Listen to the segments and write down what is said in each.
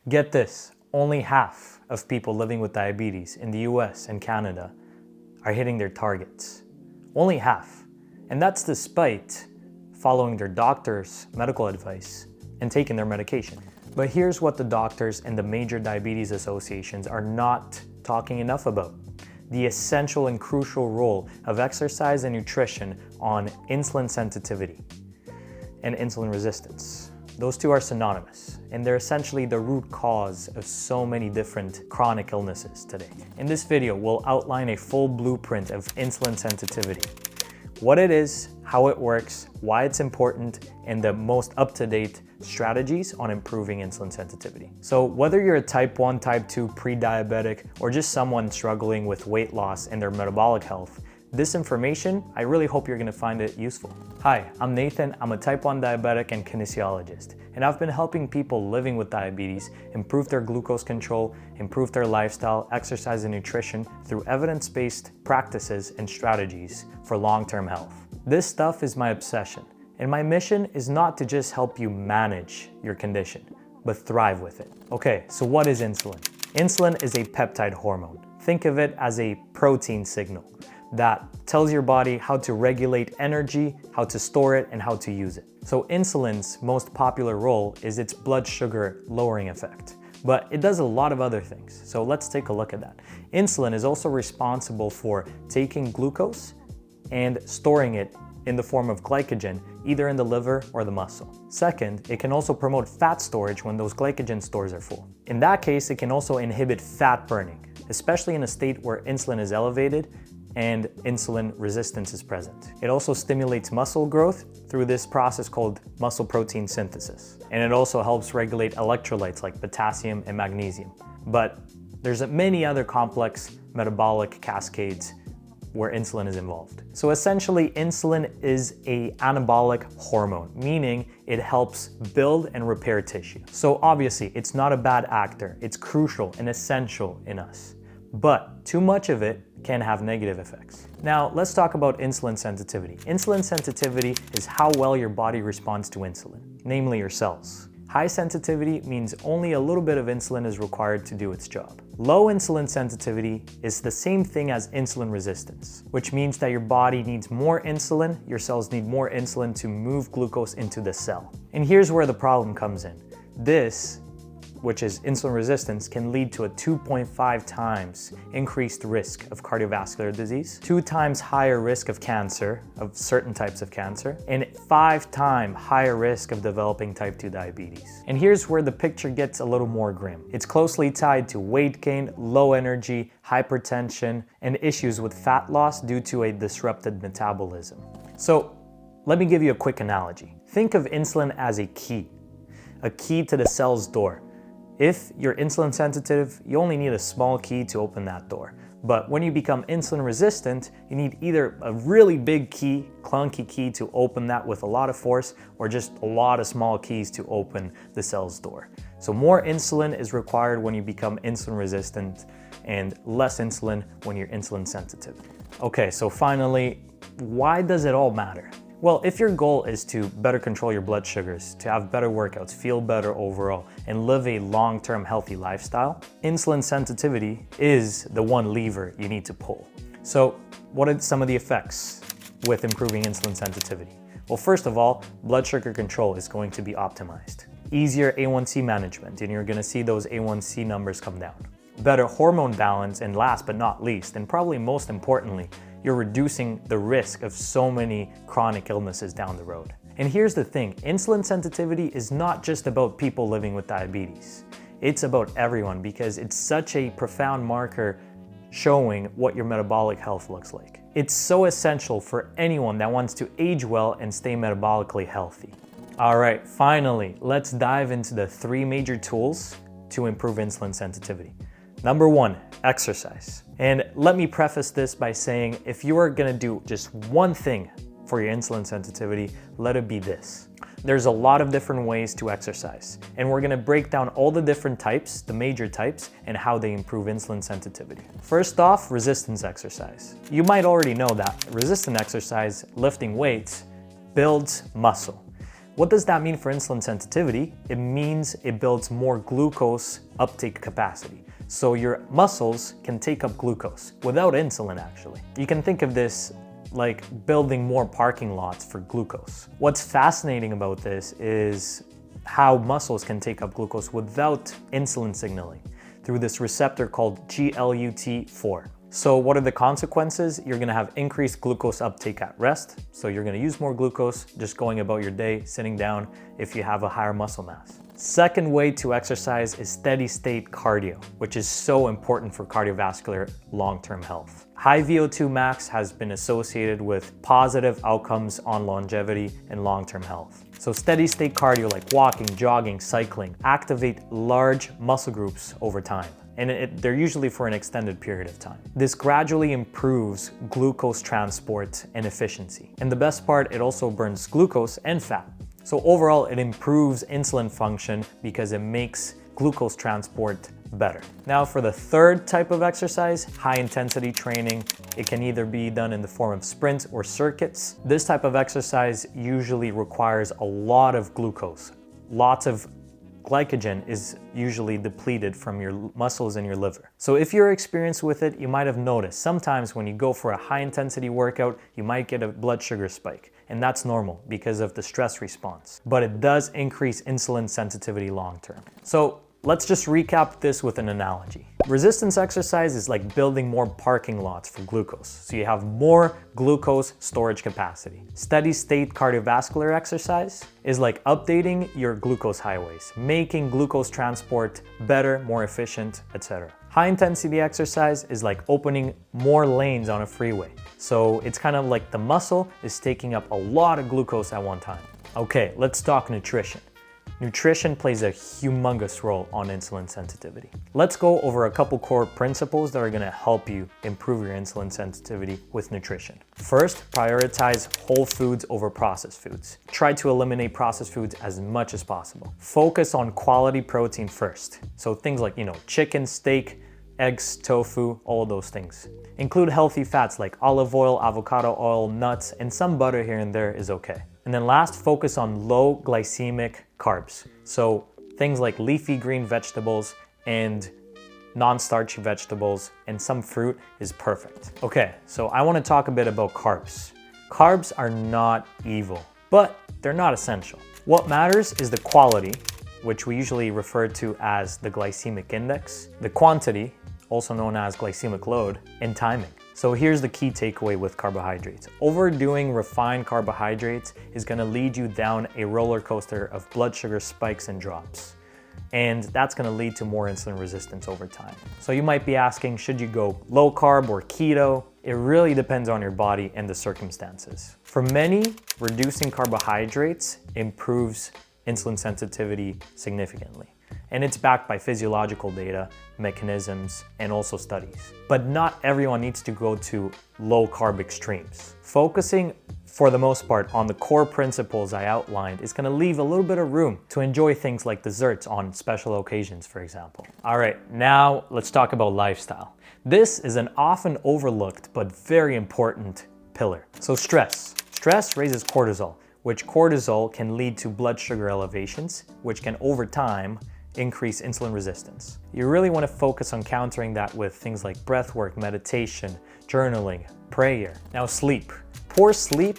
Get this, only half of people living with diabetes in the US and Canada are hitting their targets. Only half. And that's despite following their doctor's medical advice and taking their medication. But here's what the doctors and the major diabetes associations are not talking enough about: the essential and crucial role of exercise and nutrition on insulin sensitivity and insulin resistance. Those two are synonymous, and they're essentially the root cause of so many different chronic illnesses today. In this video, we'll outline a full blueprint of insulin sensitivity, what it is, how it works, why it's important, and the most up-to-date strategies on improving insulin sensitivity. So whether you're a type 1, type 2, pre-diabetic, or just someone struggling with weight loss and their metabolic health, this information, I really hope you're gonna find it useful. Hi, I'm Nathan. I'm a type 1 diabetic and kinesiologist, and I've been helping people living with diabetes improve their glucose control, improve their lifestyle, exercise, and nutrition through evidence-based practices and strategies for long-term health. This stuff is my obsession, and my mission is not to just help you manage your condition, but thrive with it. Okay, so what is insulin? Insulin is a peptide hormone. Think of it as a protein signal that tells your body how to regulate energy, how to store it, and how to use it. So insulin's most popular role is its blood sugar lowering effect, but it does a lot of other things. So let's take a look at that. Insulin is also responsible for taking glucose and storing it in the form of glycogen, either in the liver or the muscle. Second, it can also promote fat storage when those glycogen stores are full. In that case, it can also inhibit fat burning, especially in a state where insulin is elevated and insulin resistance is present. It also stimulates muscle growth through this process called muscle protein synthesis. And it also helps regulate electrolytes like potassium and magnesium. But there's many other complex metabolic cascades where insulin is involved. So essentially, insulin is an anabolic hormone, meaning it helps build and repair tissue. So obviously, it's not a bad actor. It's crucial and essential in us. But too much of it can have negative effects. Now, let's talk about insulin sensitivity. Insulin sensitivity is how well your body responds to insulin, namely your cells. High sensitivity means only a little bit of insulin is required to do its job. Low insulin sensitivity is the same thing as insulin resistance, which means that your body needs more insulin, your cells need more insulin to move glucose into the cell. And here's where the problem comes in. This, which is insulin resistance, can lead to a 2.5 times increased risk of cardiovascular disease, 2 times higher risk of cancer, of certain types of cancer, and 5 times higher risk of developing type 2 diabetes. And here's where the picture gets a little more grim. It's closely tied to weight gain, low energy, hypertension, and issues with fat loss due to a disrupted metabolism. So let me give you a quick analogy. Think of insulin as a key to the cell's door. If you're insulin sensitive, you only need a small key to open that door. But when you become insulin resistant, you need either a really big key, clunky key to open that with a lot of force, or just a lot of small keys to open the cell's door. So more insulin is required when you become insulin resistant and less insulin when you're insulin sensitive. Okay, so finally, why does it all matter? Well, if your goal is to better control your blood sugars, to have better workouts, feel better overall, and live a long-term healthy lifestyle, insulin sensitivity is the one lever you need to pull. So what are some of the effects with improving insulin sensitivity? Well, first of all, blood sugar control is going to be optimized. Easier A1C management, and you're going to see those A1C numbers come down. Better hormone balance, and last but not least, and probably most importantly, you're reducing the risk of so many chronic illnesses down the road. And here's the thing, insulin sensitivity is not just about people living with diabetes. It's about everyone because it's such a profound marker showing what your metabolic health looks like. It's so essential for anyone that wants to age well and stay metabolically healthy. All right, finally, let's dive into the 3 major tools to improve insulin sensitivity. Number 1, exercise. And let me preface this by saying, if you are gonna do just one thing for your insulin sensitivity, let it be this. There's a lot of different ways to exercise, and we're gonna break down all the different types, the major types, and how they improve insulin sensitivity. First off, resistance exercise. You might already know that resistance exercise, lifting weights, builds muscle. What does that mean for insulin sensitivity? It means it builds more glucose uptake capacity. So your muscles can take up glucose without insulin actually. You can think of this like building more parking lots for glucose. What's fascinating about this is how muscles can take up glucose without insulin signaling through this receptor called GLUT4. So what are the consequences? You're gonna have increased glucose uptake at rest. So you're gonna use more glucose just going about your day, sitting down if you have a higher muscle mass. Second way to exercise is steady state cardio, which is so important for cardiovascular long-term health. High VO2 max has been associated with positive outcomes on longevity and long-term health. So steady state cardio like walking, jogging, cycling activate large muscle groups over time. And they're usually for an extended period of time. This gradually improves glucose transport and efficiency. And the best part, it also burns glucose and fat. So overall, it improves insulin function because it makes glucose transport better. Now for the third type of exercise, high intensity training. It can either be done in the form of sprints or circuits. This type of exercise usually requires a lot of glucose. Lots of glycogen is usually depleted from your muscles and your liver. So if you're experienced with it, you might have noticed sometimes when you go for a high intensity workout, you might get a blood sugar spike. And that's normal because of the stress response. But it does increase insulin sensitivity long term. So let's just recap this with an analogy. Resistance exercise is like building more parking lots for glucose, so you have more glucose storage capacity. Steady state cardiovascular exercise is like updating your glucose highways, making glucose transport better, more efficient, etc. High intensity exercise is like opening more lanes on a freeway. So it's kind of like the muscle is taking up a lot of glucose at one time. Okay, let's talk nutrition. Nutrition plays a humongous role on insulin sensitivity. Let's go over a couple core principles that are gonna help you improve your insulin sensitivity with nutrition. First, prioritize whole foods over processed foods. Try to eliminate processed foods as much as possible. Focus on quality protein first. So things like, chicken, steak, eggs, tofu, all of those things. Include healthy fats like olive oil, avocado oil, nuts, and some butter here and there is okay. And then last, focus on low glycemic carbs. So things like leafy green vegetables and non-starchy vegetables and some fruit is perfect. Okay, so I want to talk a bit about carbs. Carbs are not evil, but they're not essential. What matters is the quality, which we usually refer to as the glycemic index, the quantity, also known as glycemic load, and timing. So here's the key takeaway with carbohydrates. Overdoing refined carbohydrates is gonna lead you down a roller coaster of blood sugar spikes and drops. And that's gonna lead to more insulin resistance over time. So you might be asking, should you go low carb or keto? It really depends on your body and the circumstances. For many, reducing carbohydrates improves insulin sensitivity significantly. And it's backed by physiological data, mechanisms, and also studies. But not everyone needs to go to low carb extremes. Focusing, for the most part, on the core principles I outlined is gonna leave a little bit of room to enjoy things like desserts on special occasions, for example. All right, now let's talk about lifestyle. This is an often overlooked but very important pillar. So stress. Stress raises cortisol, which cortisol can lead to blood sugar elevations, which can over time increase insulin resistance. You really want to focus on countering that with things like breath work, meditation, journaling, prayer. Now sleep. Poor sleep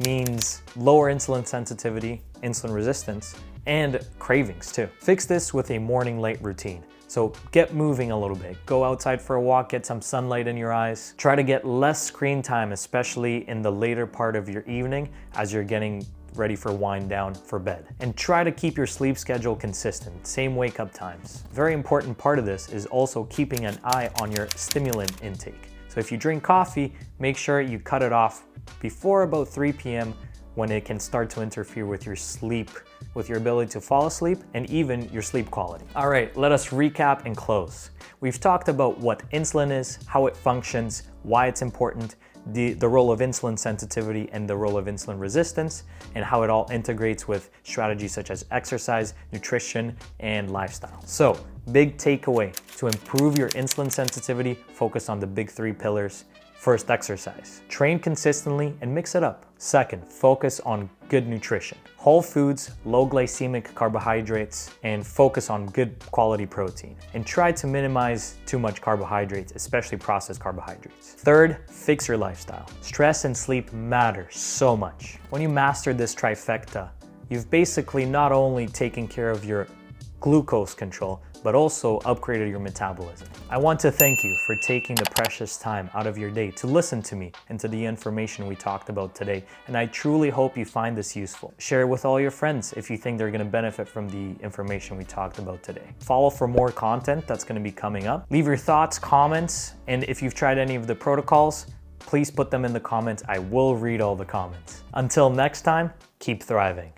means lower insulin sensitivity, insulin resistance, and cravings too. Fix this with a morning late routine. So get moving a little bit. Go outside for a walk, get some sunlight in your eyes. Try to get less screen time, especially in the later part of your evening as you're getting ready for wind down for bed. And try to keep your sleep schedule consistent, same wake up times. Very important part of this is also keeping an eye on your stimulant intake. So if you drink coffee, make sure you cut it off before about 3 p.m. when it can start to interfere with your sleep, with your ability to fall asleep and even your sleep quality. All right, let us recap and close. We've talked about what insulin is, how it functions, why it's important, the role of insulin sensitivity and the role of insulin resistance, and how it all integrates with strategies such as exercise, nutrition, and lifestyle. So, big takeaway: to improve your insulin sensitivity, focus on the big 3 pillars. First, exercise. Train consistently and mix it up. Second, focus on good nutrition. Whole foods, low glycemic carbohydrates, and focus on good quality protein. And try to minimize too much carbohydrates, especially processed carbohydrates. Third, fix your lifestyle. Stress and sleep matter so much. When you master this trifecta, you've basically not only taken care of your glucose control, but also upgraded your metabolism. I want to thank you for taking the precious time out of your day to listen to me and to the information we talked about today, and I truly hope you find this useful. Share it with all your friends if you think they're gonna benefit from the information we talked about today. Follow for more content that's gonna be coming up. Leave your thoughts, comments, and if you've tried any of the protocols, please put them in the comments. I will read all the comments. Until next time, keep thriving.